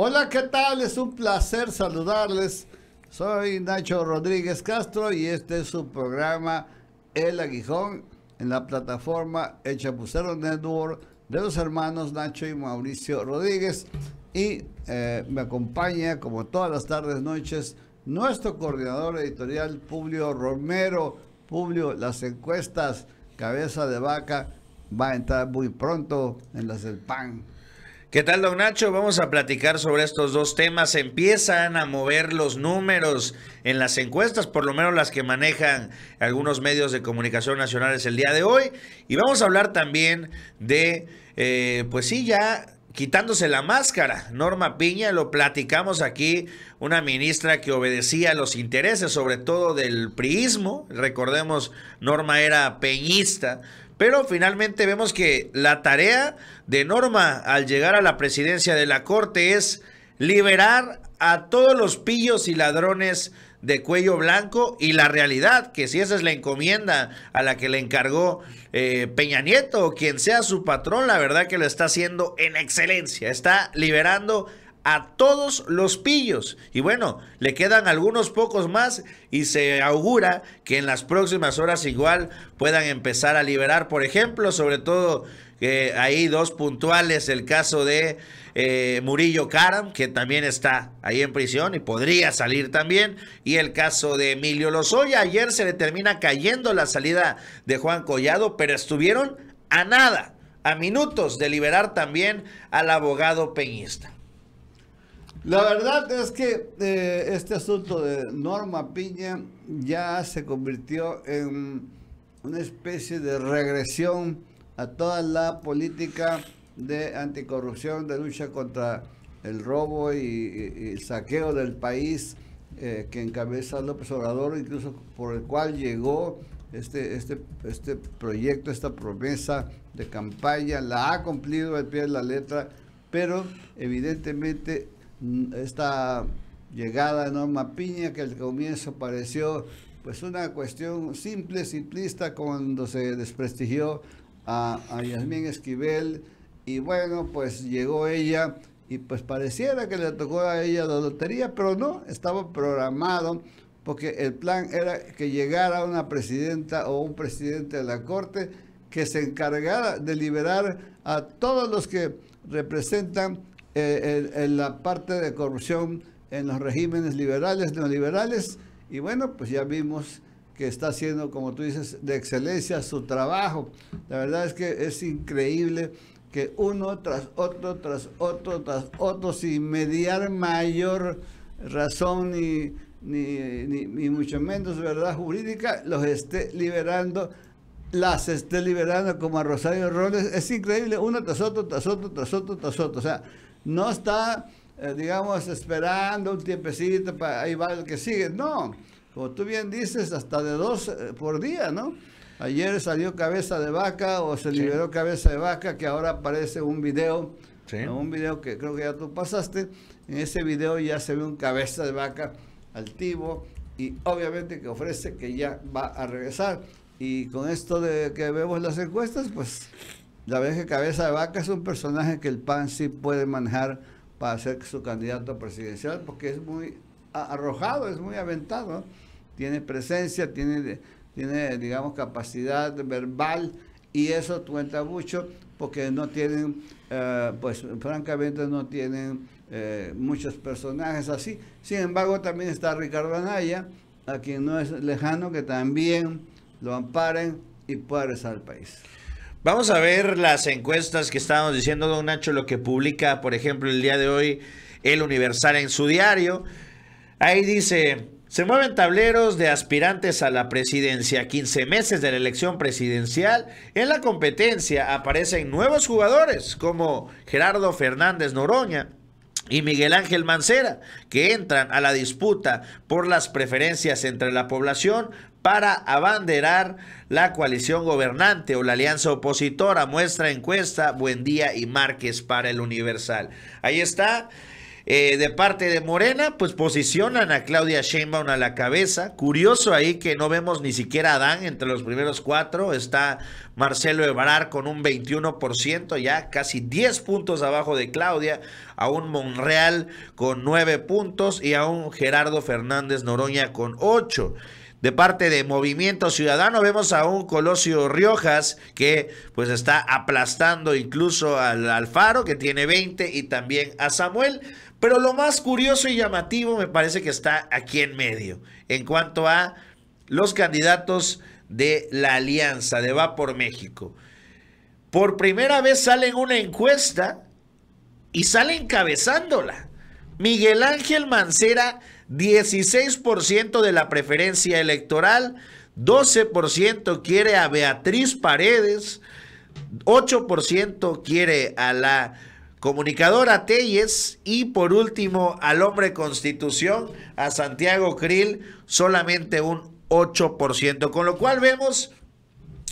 Hola, ¿qué tal? Es un placer saludarles. Soy Nacho Rodríguez Castro y este es su programa El Aguijón en la plataforma El Chapucero Network de los hermanos Nacho y Mauricio Rodríguez. Y me acompaña, como todas las tardes, noches, nuestro coordinador editorial, Publio Romero. Publio, las encuestas, cabeza de vaca, va a entrar muy pronto en las del PAN. ¿Qué tal, don Nacho? Vamos a platicar sobre estos dos temas. Empiezan a mover los números en las encuestas, por lo menos las que manejan algunos medios de comunicación nacionales el día de hoy. Y vamos a hablar también de, pues sí, ya quitándose la máscara. Norma Piña, lo platicamos aquí, una ministra que obedecía a los intereses, sobre todo del priismo. Recordemos, Norma era peñista. Pero finalmente vemos que la tarea de Norma al llegar a la presidencia de la Corte es liberar a todos los pillos y ladrones de cuello blanco, y la realidad, que si esa es la encomienda a la que le encargó Peña Nieto o quien sea su patrón, la verdad que lo está haciendo en excelencia, está liberando a todos los pillos. Y bueno, le quedan algunos pocos más y se augura que en las próximas horas igual puedan empezar a liberar, por ejemplo, sobre todo hay dos puntuales, el caso de Murillo Karam, que también está ahí en prisión y podría salir también, y el caso de Emilio Lozoya. Ayer se le termina cayendo la salida de Juan Collado, pero estuvieron a nada, a minutos de liberar también al abogado peñista. La verdad es que este asunto de Norma Piña ya se convirtió en una especie de regresión a toda la política de anticorrupción, de lucha contra el robo y el saqueo del país que encabeza López Obrador, incluso por el cual llegó este proyecto, esta promesa de campaña. La ha cumplido al pie de la letra, pero evidentemente esta llegada de Norma Piña, que al comienzo pareció pues una cuestión simple, simplista, cuando se desprestigió a Yasmín Esquivel, y bueno, pues llegó ella y pues pareciera que le tocó a ella la lotería, pero no, estaba programado, porque el plan era que llegara una presidenta o un presidente de la Corte que se encargara de liberar a todos los que representan en la parte de corrupción en los regímenes liberales, neoliberales. Y bueno, pues ya vimos que está haciendo, como tú dices, de excelencia su trabajo. La verdad es que es increíble que uno tras otro, tras otro, tras otro, sin mediar mayor razón ni mucho menos verdad jurídica, los esté liberando, las esté liberando como a Rosario Robles. Es increíble, uno tras otro, tras otro, tras otro, tras otro. O sea, no está, digamos, esperando un tiempecito para ahí va el que sigue. No, como tú bien dices, hasta de 2 por día, ¿no? Ayer salió cabeza de vaca o se liberó cabeza de vaca, que ahora aparece un video, un video que creo que ya tú pasaste. En ese video ya se ve un cabeza de vaca altivo y obviamente que ofrece que ya va a regresar. Y con esto de que vemos las encuestas, pues la verdad es que cabeza de vaca es un personaje que el PAN sí puede manejar para ser su candidato presidencial, porque es muy arrojado, es muy aventado, ¿no? Tiene presencia, tiene, digamos, capacidad verbal, y eso cuenta mucho, porque no tienen, pues francamente no tienen muchos personajes así. Sin embargo, también está Ricardo Anaya, a quien no es lejano que también lo amparen y pueda regresar al país. Vamos a ver las encuestas que estábamos diciendo, don Nacho, lo que publica, por ejemplo, el día de hoy El Universal en su diario. Ahí dice: se mueven tableros de aspirantes a la presidencia. 15 meses de la elección presidencial. En la competencia aparecen nuevos jugadores como Gerardo Fernández Noroña y Miguel Ángel Mancera, que entran a la disputa por las preferencias entre la población para abanderar la coalición gobernante o la alianza opositora. Muestra encuesta Buendía y Márquez para El Universal. Ahí está. De parte de Morena, pues posicionan a Claudia Sheinbaum a la cabeza. Curioso ahí que no vemos ni siquiera a Adán entre los primeros 4. Está Marcelo Ebrard con un 21%, ya casi 10 puntos abajo de Claudia. A un Monreal con 9 puntos y a un Gerardo Fernández Noroña con 8. De parte de Movimiento Ciudadano vemos a un Colosio Riojas que pues está aplastando incluso al Alfaro, que tiene 20, y también a Samuel. Pero lo más curioso y llamativo me parece que está aquí en medio, en cuanto a los candidatos de la alianza de Va por México. Por primera vez sale en una encuesta y sale encabezándola Miguel Ángel Mancera, 16% de la preferencia electoral, 12% quiere a Beatriz Paredes, 8% quiere a la comunicadora Telles y por último al hombre Constitución, a Santiago Krill, solamente un 8%, con lo cual vemos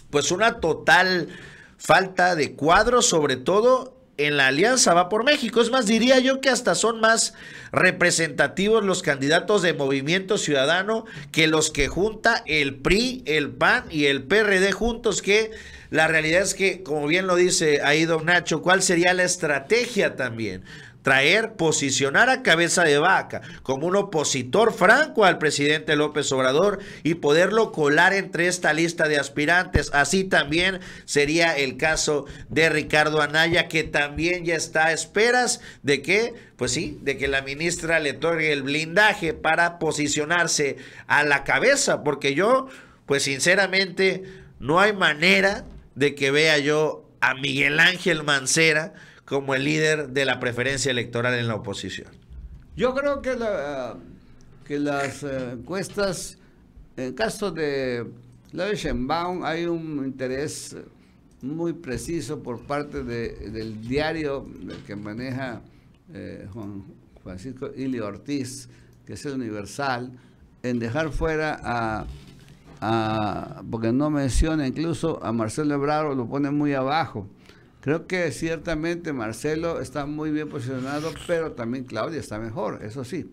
pues una total falta de cuadro, sobre todo en la alianza Va por México. Es más, diría yo que hasta son más representativos los candidatos de Movimiento Ciudadano que los que junta el PRI, el PAN y el PRD juntos, que la realidad es que, como bien lo dice ahí don Nacho, ¿cuál sería la estrategia también? Posicionar a Cabeza de Vaca como un opositor franco al presidente López Obrador y poderlo colar entre esta lista de aspirantes. Así también sería el caso de Ricardo Anaya, que también ya está a esperas de que, pues sí, de que la ministra le otorgue el blindaje para posicionarse a la cabeza, porque yo, pues sinceramente, no hay manera de que vea yo a Miguel Ángel Mancera como el líder de la preferencia electoral en la oposición. Yo creo que, las encuestas, en caso de Claudia Sheinbaum, hay un interés muy preciso por parte del diario que maneja Juan Francisco Ili Ortiz, que es el Universal, en dejar fuera porque no menciona incluso a Marcelo Ebrard, lo pone muy abajo. Creo que ciertamente Marcelo está muy bien posicionado, pero también Claudia está mejor, eso sí.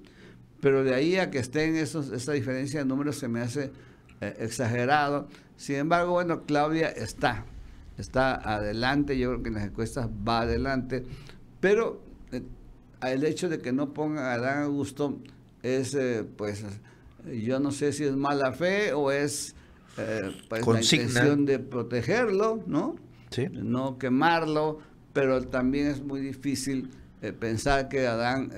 Pero de ahí a que estén esa diferencia de números se me hace exagerado. Sin embargo, bueno, Claudia está adelante, yo creo que en las encuestas va adelante, pero el hecho de que no pongan a Adán Augusto es, pues, yo no sé si es mala fe o es pues, la intención de protegerlo, ¿no? Sí. No quemarlo, pero también es muy difícil pensar que Adán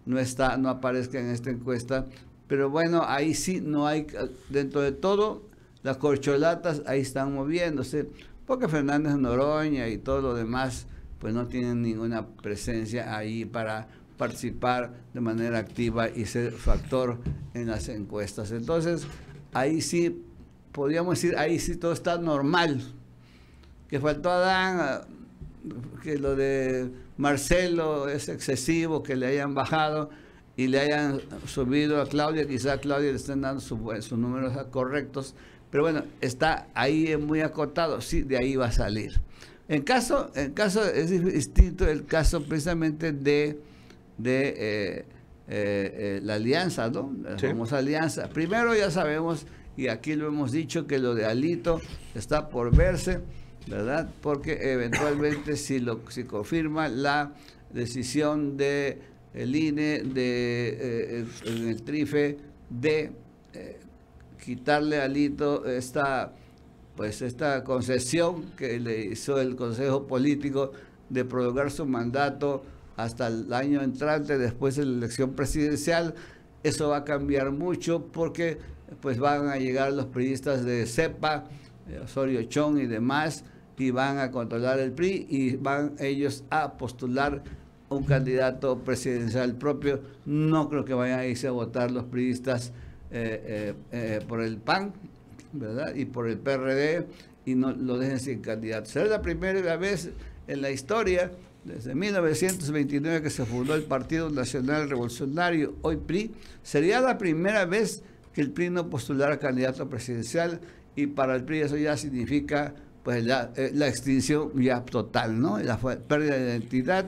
no aparezca en esta encuesta. Pero bueno, ahí sí no hay, dentro de todo, las corcholatas ahí están moviéndose, porque Fernández Noroña y todo lo demás, pues no tienen ninguna presencia ahí para participar de manera activa y ser factor en las encuestas. Entonces, ahí sí, podríamos decir, ahí sí todo está normal. Que faltó Adán, que lo de Marcelo es excesivo, que le hayan bajado y le hayan subido a Claudia, quizá a Claudia le estén dando sus números correctos, pero bueno, está ahí muy acotado, sí, de ahí va a salir. En caso es distinto el caso precisamente de la alianza, ¿no? La famosa alianza. Primero ya sabemos, y aquí lo hemos dicho, que lo de Alito está por verse, ¿verdad? Porque eventualmente si confirma la decisión de el INE en el TRIFE de quitarle a Alito esta concesión que le hizo el Consejo Político de prolongar su mandato hasta el año entrante después de la elección presidencial, eso va a cambiar mucho porque pues van a llegar los priistas de CEPA, Osorio Chong y demás, y van a controlar el PRI y van ellos a postular un candidato presidencial propio. No creo que vayan a irse a votar los priistas por el PAN, ¿verdad? Y por el PRD y no lo dejen sin candidato. Será la primera vez en la historia, desde 1929 que se fundó el Partido Nacional Revolucionario, hoy PRI, sería la primera vez que el PRI no postulara candidato presidencial, y para el PRI eso ya significa pues la extinción ya total, ¿no? La pérdida de identidad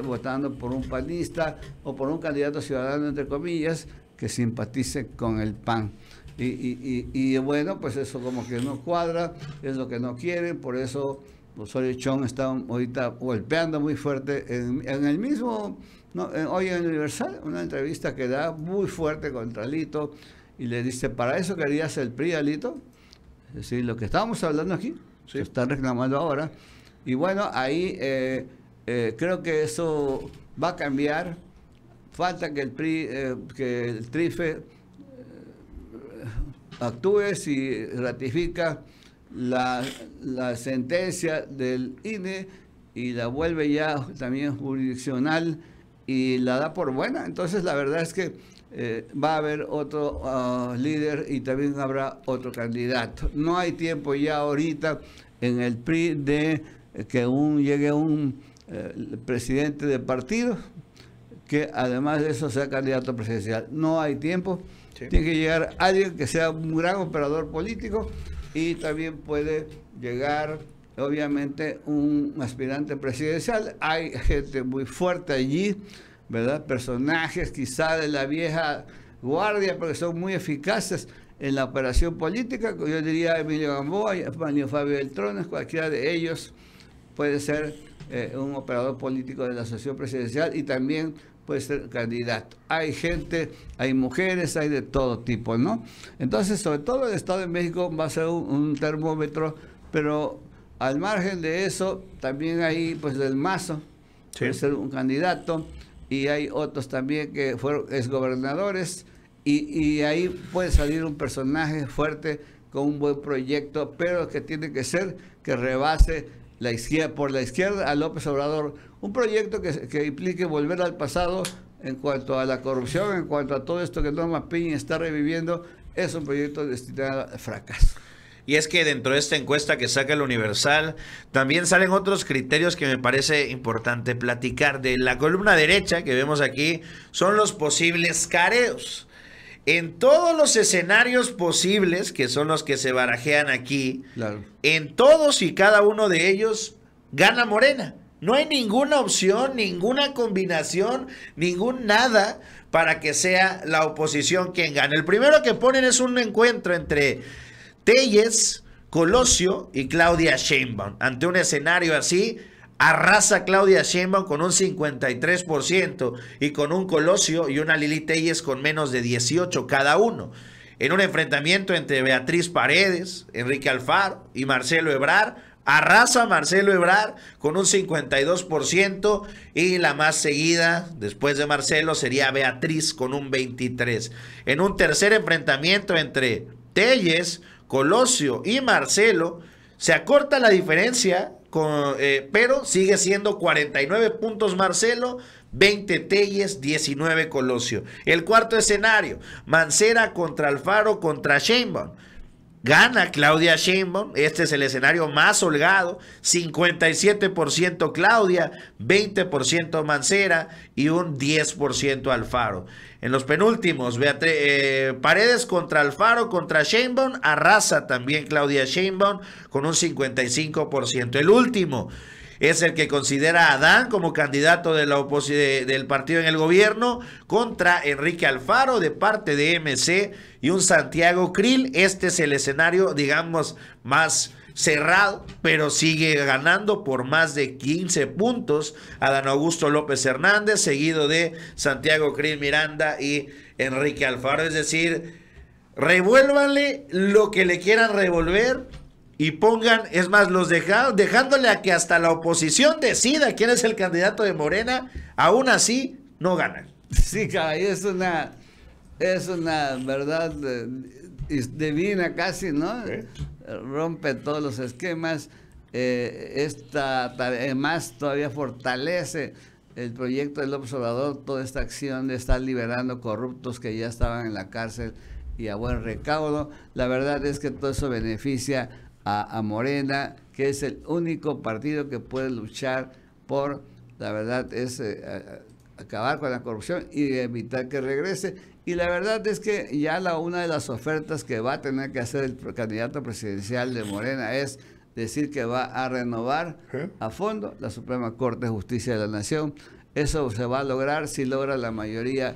votando por un panista o por un candidato ciudadano, entre comillas, que simpatice con el PAN. Y bueno, pues eso como que no cuadra, es lo que no quieren, por eso Osorio Chong está ahorita golpeando muy fuerte en el mismo, ¿no? Hoy en el Universal, una entrevista que da muy fuerte contra Alito, y le dice, ¿para eso querías el PRI, Alito? Es decir, lo que estábamos hablando aquí, se están reclamando ahora, y bueno, ahí creo que eso va a cambiar, falta que el PRI, que el TRIFE actúe si ratifica la sentencia del INE y la vuelve ya también jurisdiccional y la da por buena. Entonces la verdad es que va a haber otro líder y también habrá otro candidato. No hay tiempo ya ahorita en el PRI de que llegue un presidente de partido que además de eso sea candidato presidencial. No hay tiempo. Sí. Tiene que llegar alguien que sea un gran operador político y también puede llegar, obviamente, un aspirante presidencial. Hay gente muy fuerte allí, ¿verdad? Personajes quizá de la vieja guardia, porque son muy eficaces en la operación política. Yo diría Emilio Gamboa, Mario Fabio Beltrones, cualquiera de ellos puede ser un operador político de la asociación presidencial y también puede ser candidato. Hay gente, hay mujeres, hay de todo tipo, ¿no? Entonces, sobre todo el Estado de México va a ser un termómetro, pero al margen de eso, también hay, pues, del Mazo, puede ser un candidato, y hay otros también que fueron exgobernadores, y ahí puede salir un personaje fuerte con un buen proyecto, pero que tiene que ser que rebase la izquierda, por la izquierda a López Obrador, un proyecto que implique volver al pasado en cuanto a la corrupción, en cuanto a todo esto que Norma Piña está reviviendo. Es un proyecto destinado al fracaso. Y es que dentro de esta encuesta que saca el Universal, también salen otros criterios que me parece importante platicar. De la columna derecha que vemos aquí, son los posibles careos. En todos los escenarios posibles, que son los que se barajean aquí, claro, en todos y cada uno de ellos, gana Morena. No hay ninguna opción, ninguna combinación, ningún nada para que sea la oposición quien gane. El primero que ponen es un encuentro entre Telles, Colosio y Claudia Sheinbaum. Ante un escenario así, arrasa Claudia Sheinbaum con un 53% y con un Colosio y una Lili Telles con menos de 18 cada uno. En un enfrentamiento entre Beatriz Paredes, Enrique Alfaro y Marcelo Ebrard, arrasa Marcelo Ebrard con un 52% y la más seguida después de Marcelo sería Beatriz con un 23%. En un tercer enfrentamiento entre Telles, Colosio y Marcelo, se acorta la diferencia, pero sigue siendo 49 puntos Marcelo, 20 Telles, 19 Colosio. El cuarto escenario, Mancera contra Alfaro contra Sheinbaum. Gana Claudia Sheinbaum, este es el escenario más holgado, 57% Claudia, 20% Mancera y un 10% Alfaro. En los penúltimos, Paredes contra Alfaro contra Sheinbaum, arrasa también Claudia Sheinbaum con un 55%. El último es el que considera a Adán como candidato de la del partido en el gobierno contra Enrique Alfaro de parte de MC y un Santiago Krill. Este es el escenario, digamos, más cerrado, pero sigue ganando por más de 15 puntos Adán Augusto López Hernández, seguido de Santiago Krill Miranda y Enrique Alfaro. Es decir, revuélvanle lo que le quieran revolver y pongan, es más, los dejándole a que hasta la oposición decida quién es el candidato de Morena, aún así no ganan. Sí, caray, es una verdad divina casi, ¿no? ¿Sí? Rompe todos los esquemas. Además todavía fortalece el proyecto de López Obrador, toda esta acción de estar liberando corruptos que ya estaban en la cárcel y a buen recaudo. La verdad es que todo eso beneficia a Morena, que es el único partido que puede luchar por, la verdad, es acabar con la corrupción y evitar que regrese. Y la verdad es que ya una de las ofertas que va a tener que hacer el candidato presidencial de Morena es decir que va a renovar a fondo la Suprema Corte de Justicia de la Nación. Eso se va a lograr si logra la mayoría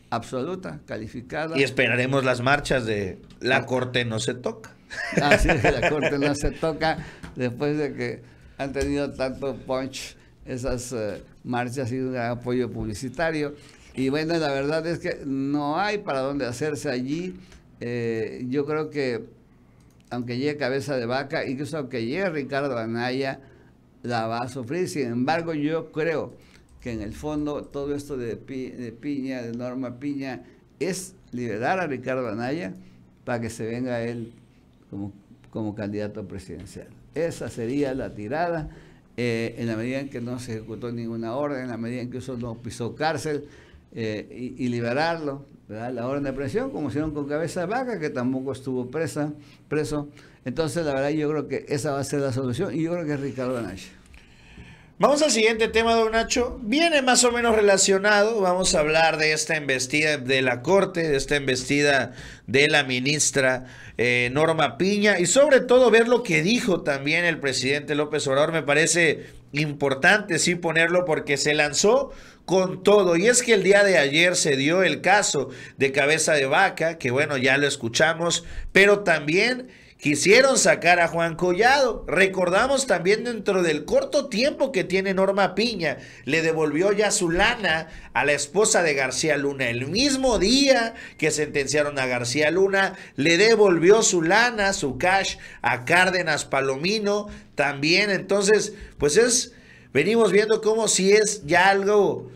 absoluta, calificada. Y esperaremos las marchas de la Corte no se toca. Así es, la Corte no se toca, después de que han tenido tanto punch esas marchas y un gran apoyo publicitario. Y bueno, la verdad es que no hay para dónde hacerse allí. Yo creo que aunque llegue Cabeza de Vaca, incluso aunque llegue Ricardo Anaya, la va a sufrir. Sin embargo, yo creo que en el fondo todo esto de Piña, de Norma Piña, es liberar a Ricardo Anaya para que se venga él como candidato presidencial. Esa sería la tirada, en la medida en que no se ejecutó ninguna orden, en la medida en que eso no pisó cárcel, y liberarlo, ¿verdad? La orden de presión, como hicieron con Cabeza de Vaca, que tampoco estuvo preso. Entonces, la verdad, yo creo que esa va a ser la solución, y yo creo que es Ricardo Anaya. Vamos al siguiente tema, don Nacho. Viene más o menos relacionado. Vamos a hablar de esta embestida de la Corte, de esta embestida de la ministra Norma Piña, y sobre todo ver lo que dijo también el presidente López Obrador. Me parece importante sí ponerlo porque se lanzó con todo. Y es que el día de ayer se dio el caso de Cabeza de Vaca, que bueno, ya lo escuchamos, pero también quisieron sacar a Juan Collado. Recordamos también dentro del corto tiempo que tiene Norma Piña, le devolvió ya su lana a la esposa de García Luna. El mismo día que sentenciaron a García Luna, le devolvió su lana, su cash a Cárdenas Palomino también. Entonces, pues venimos viendo como si es ya algo,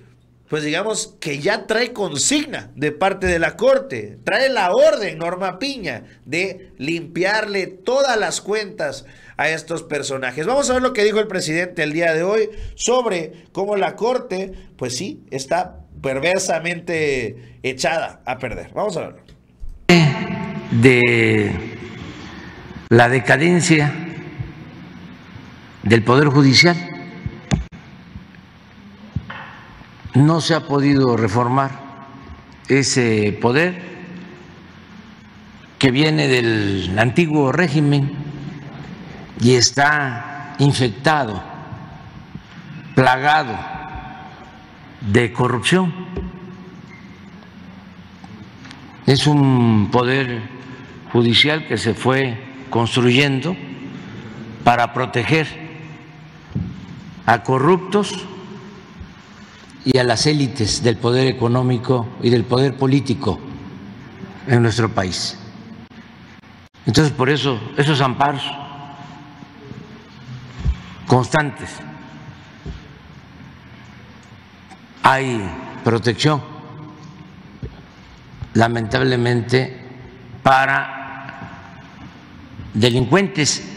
pues digamos que ya trae consigna de parte de la Corte, trae la orden Norma Piña de limpiarle todas las cuentas a estos personajes. Vamos a ver lo que dijo el presidente el día de hoy sobre cómo la Corte, pues sí, está perversamente echada a perder. Vamos a verlo. De la decadencia del Poder Judicial. No se ha podido reformar ese poder que viene del antiguo régimen y está infectado, plagado de corrupción. Es un poder judicial que se fue construyendo para proteger a corruptos y a las élites del poder económico y del poder político en nuestro país. Entonces, por eso, esos amparos constantes, hay protección, lamentablemente, para delincuentes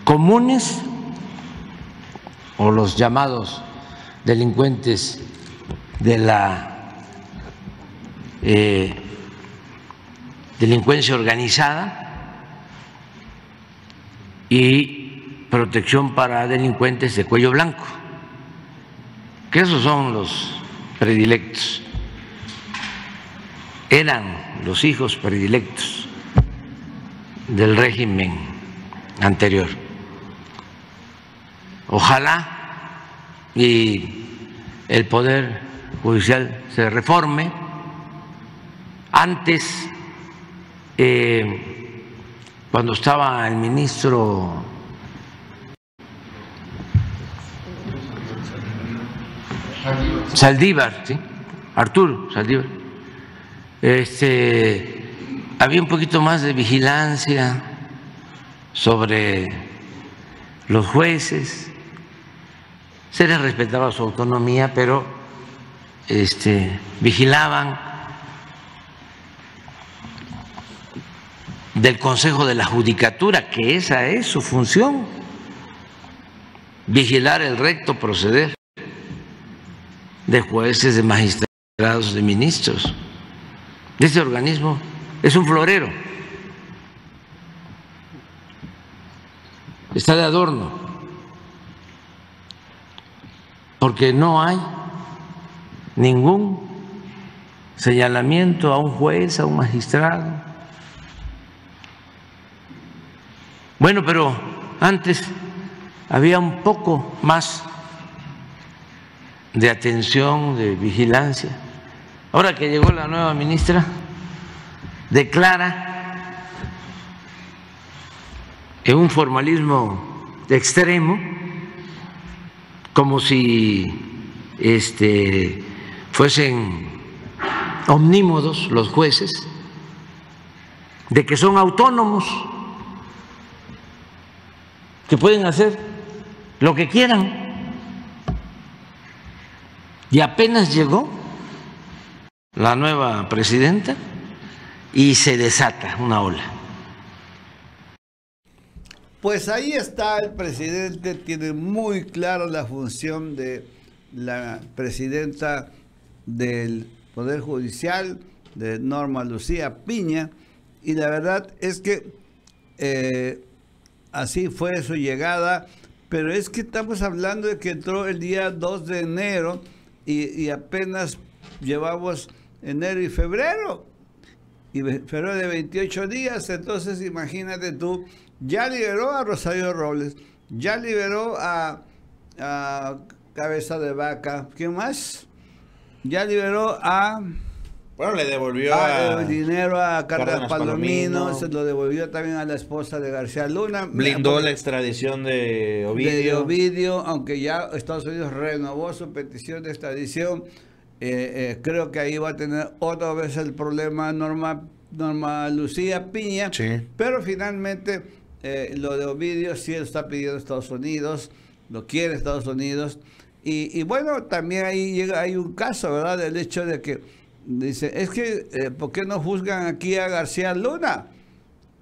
comunes o los llamados delincuentes de la delincuencia organizada y protección para delincuentes de cuello blanco, que esos son los predilectos, eran los hijos predilectos del régimen anterior. Ojalá y el Poder Judicial se reforme. Antes, cuando estaba el ministro Saldívar, ¿sí? Arturo Saldívar, había un poquito más de vigilancia sobre los jueces. Se les respetaba su autonomía, pero vigilaban del Consejo de la Judicatura, que esa es su función, vigilar el recto proceder de jueces, de magistrados, de ministros. Este organismo es un florero, está de adorno, porque no hay ningún señalamiento a un juez, a un magistrado. Bueno, pero antes había un poco más de atención, de vigilancia. Ahora que llegó la nueva ministra, declara en un formalismo extremo, como si fuesen omnímodos los jueces, de que son autónomos, que pueden hacer lo que quieran. Y apenas llegó la nueva presidenta y se desata una ola. Pues ahí está el presidente, tiene muy clara la función de la presidenta del Poder Judicial, de Norma Lucía Piña, y la verdad es que así fue su llegada, pero es que estamos hablando de que entró el día 2 de enero y apenas llevamos enero y febrero de 28 días, entonces imagínate tú, ya liberó a Rosario Robles, ya liberó a Cabeza de Vaca, ¿quién más? Ya liberó a... Bueno, le devolvió el dinero a Cárdenas Palomino, se lo devolvió también a la esposa de García Luna. Blindó la extradición de Ovidio. De Ovidio, aunque ya Estados Unidos renovó su petición de extradición. Creo que ahí va a tener otra vez el problema Norma Lucía Piña. Sí. Pero finalmente lo de Ovidio sí lo está pidiendo Estados Unidos, lo quiere Estados Unidos. Y bueno, también ahí hay un caso, ¿verdad? Del hecho de que dice, es que, ¿por qué no juzgan aquí a García Luna?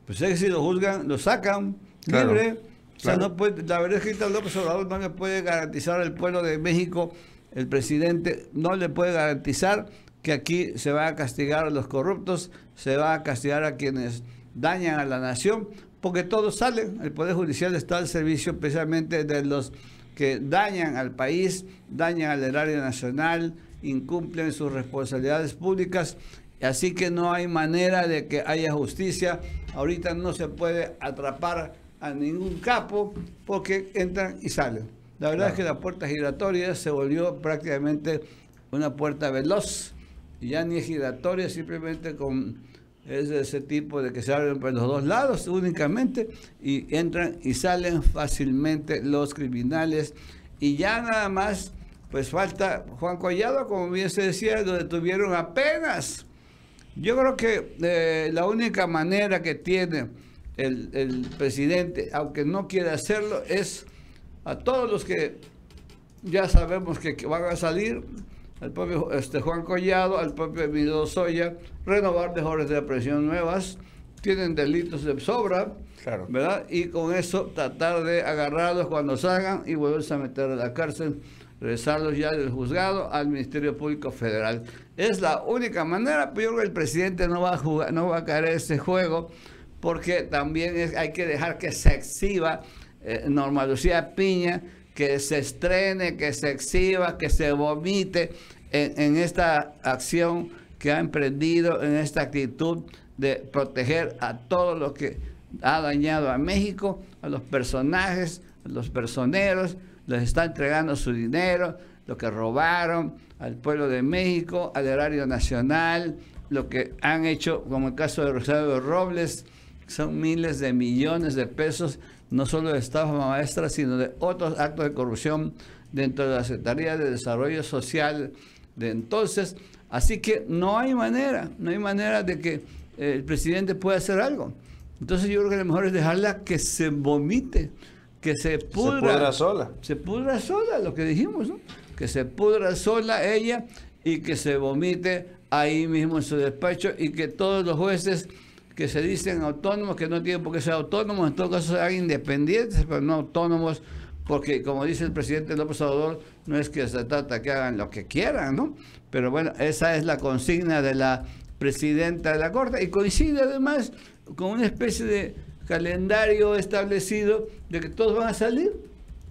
Pues es que si lo juzgan, lo sacan libre. O sea, no puede, la verdad es que López Obrador no le puede garantizar al pueblo de México, el presidente no le puede garantizar que aquí se va a castigar a los corruptos, se va a castigar a quienes dañan a la nación, porque todos salen. El Poder Judicial está al servicio especialmente de los que dañan al país, dañan al erario nacional, incumplen sus responsabilidades públicas, así que no hay manera de que haya justicia. Ahorita no se puede atrapar a ningún capo porque entran y salen. La verdad es que la puerta giratoria se volvió prácticamente una puerta veloz, y ya ni es giratoria, simplemente es de ese tipo de que se abren por los dos lados únicamente y entran y salen fácilmente los criminales, y ya nada más pues falta Juan Collado, como bien se decía, lo detuvieron apenas. Yo creo que la única manera que tiene el presidente, aunque no quiere hacerlo, es a todos los que ya sabemos que van a salir, al propio Juan Collado, al propio Emilio Lozoya, renovar de órdenes de aprehensión nuevas, tienen delitos de sobra, claro, ¿verdad? Y con eso tratar de agarrarlos cuando salgan y volverse a meter a la cárcel, regresarlos ya del juzgado al Ministerio Público Federal. Es la única manera, pero yo creo que el presidente no va a jugar, no va a caer en ese juego, porque también hay que dejar que se exhiba Norma Lucía Piña, que se estrene, que se exhiba, que se vomite en esta acción que ha emprendido, en esta actitud de proteger a todo lo que ha dañado a México, a los personajes, a los personeros, les está entregando su dinero, lo que robaron al pueblo de México, al erario nacional, lo que han hecho, como el caso de Rosario Robles, son miles de millones de pesos, no solo de estafa maestra, sino de otros actos de corrupción dentro de la Secretaría de Desarrollo Social de entonces. Así que no hay manera de que el presidente pueda hacer algo. Entonces yo creo que lo mejor es dejarla que se vomite, que se pudra sola. Se pudra sola, lo que dijimos, ¿no? Que se pudra sola ella y que se vomite ahí mismo en su despacho, y que todos los jueces que se dicen autónomos, que no tienen por qué ser autónomos, en todo caso sean independientes, pero no autónomos, porque como dice el presidente López Obrador, no es que se trata que hagan lo que quieran, ¿no? Pero bueno, esa es la consigna de la presidenta de la Corte, y coincide además con una especie de calendario establecido de que todos van a salir.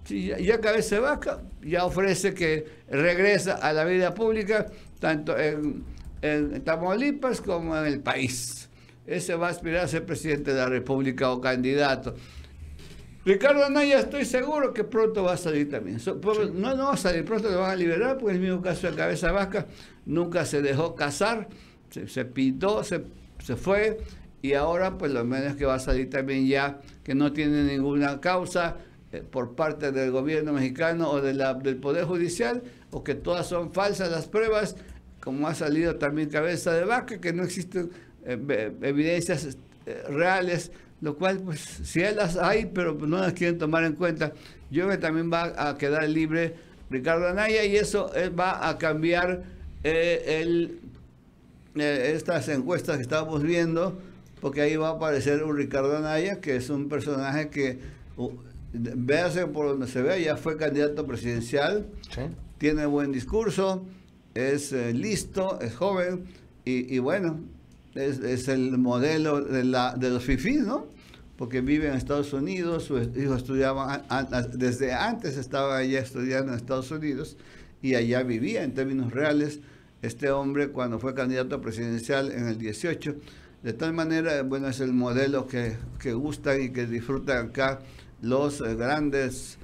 Sí, ya Cabeza de Vaca ya ofrece que regresa a la vida pública, tanto en Tamaulipas como en el país. Ese va a aspirar a ser presidente de la República o candidato. Ricardo Anaya, estoy seguro que pronto va a salir también. No va a salir, pronto lo van a liberar, porque el mismo caso de Cabeza Vasca, nunca se dejó casar, se pintó, se fue, y ahora pues lo menos que va a salir también ya, que no tiene ninguna causa por parte del gobierno mexicano o del Poder Judicial, o que todas son falsas las pruebas, como ha salido también Cabeza de Vaca, que no existen evidencias reales, lo cual pues sí las hay, pero no las quieren tomar en cuenta. Yo creo que también va a quedar libre Ricardo Anaya, y eso va a cambiar estas encuestas que estamos viendo, porque ahí va a aparecer un Ricardo Anaya, que es un personaje que, véase por donde se ve, ya fue candidato presidencial, sí, tiene buen discurso, es listo, es joven, y bueno, es el modelo de los fifís, ¿no? Porque vive en Estados Unidos, su hijo estudiaba, desde antes estaba allá estudiando en Estados Unidos, y allá vivía en términos reales este hombre cuando fue candidato presidencial en el 18. De tal manera, bueno, es el modelo que gustan y que disfrutan acá los grandes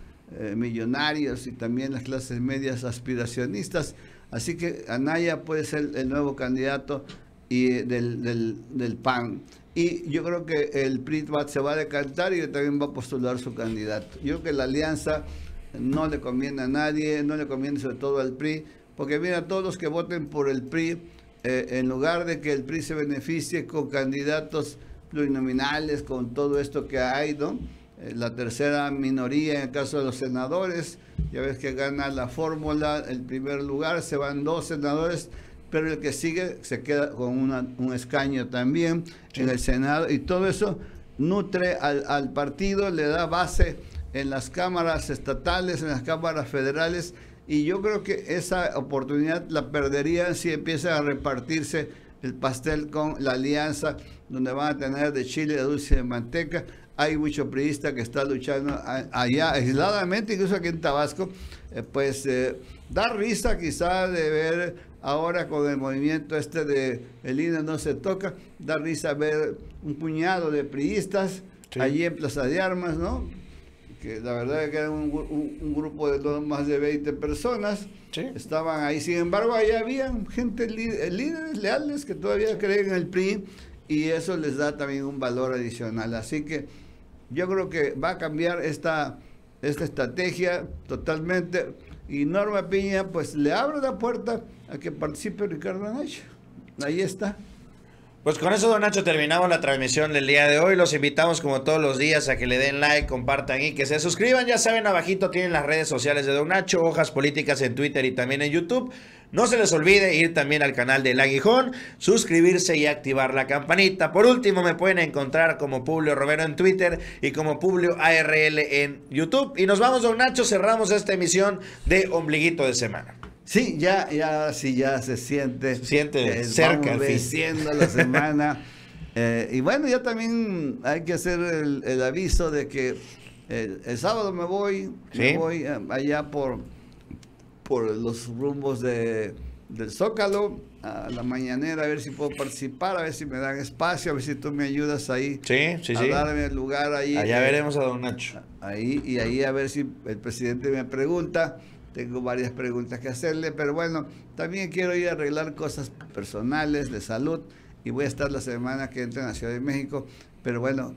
millonarios y también las clases medias aspiracionistas. Así que Anaya puede ser el nuevo candidato del PAN. Y yo creo que el PRI se va a decantar y también va a postular su candidato. Yo creo que la alianza no le conviene a nadie, no le conviene sobre todo al PRI, porque mira, todos los que voten por el PRI, en lugar de que el PRI se beneficie con candidatos plurinominales, con todo esto que hay, ¿no? La tercera minoría en el caso de los senadores, ya ves que gana la fórmula, el primer lugar, se van 2 senadores, pero el que sigue se queda con un escaño también, sí, en el Senado, y todo eso nutre al partido, le da base en las cámaras estatales, en las cámaras federales, y yo creo que esa oportunidad la perderían si empiezan a repartirse el pastel con la alianza, donde van a tener de chile, de dulce, de manteca. Hay mucho priista que está luchando allá aisladamente, incluso aquí en Tabasco. Da risa quizá de ver ahora con el movimiento de el INE no se toca, da risa ver un puñado de priistas, sí, allí en Plaza de Armas, ¿no? Que la verdad es que era un grupo de no más de 20 personas, sí, estaban ahí. Sin embargo, ahí habían gente, líderes leales que todavía creen en el PRI, y eso les da también un valor adicional. Así que yo creo que va a cambiar esta estrategia totalmente, y Norma Piña pues le abre la puerta a que participe Ricardo Anaya. Ahí está. Pues con eso, don Nacho, terminamos la transmisión del día de hoy. Los invitamos como todos los días a que le den like, compartan y que se suscriban. Ya saben, abajito tienen las redes sociales de don Nacho, Hojas Políticas en Twitter y también en YouTube. No se les olvide ir también al canal de El Aguijón, suscribirse y activar la campanita. Por último, me pueden encontrar como Publio Romero en Twitter y como Publio ARL en YouTube. Y nos vamos, don Nacho, cerramos esta emisión de Ombliguito de Semana. Sí, ya se siente cerca, venciendo la semana. Y bueno, ya también hay que hacer el aviso de que el sábado me voy allá por los rumbos del Zócalo, a la mañanera, a ver si puedo participar, a ver si me dan espacio, a ver si tú me ayudas ahí a darme el lugar ahí. Allá veremos a don Nacho. Ahí a ver si el presidente me pregunta. Tengo varias preguntas que hacerle, pero bueno, también quiero ir a arreglar cosas personales, de salud, y voy a estar la semana que entra en la Ciudad de México. Pero bueno,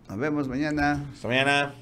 nos vemos mañana. Hasta mañana.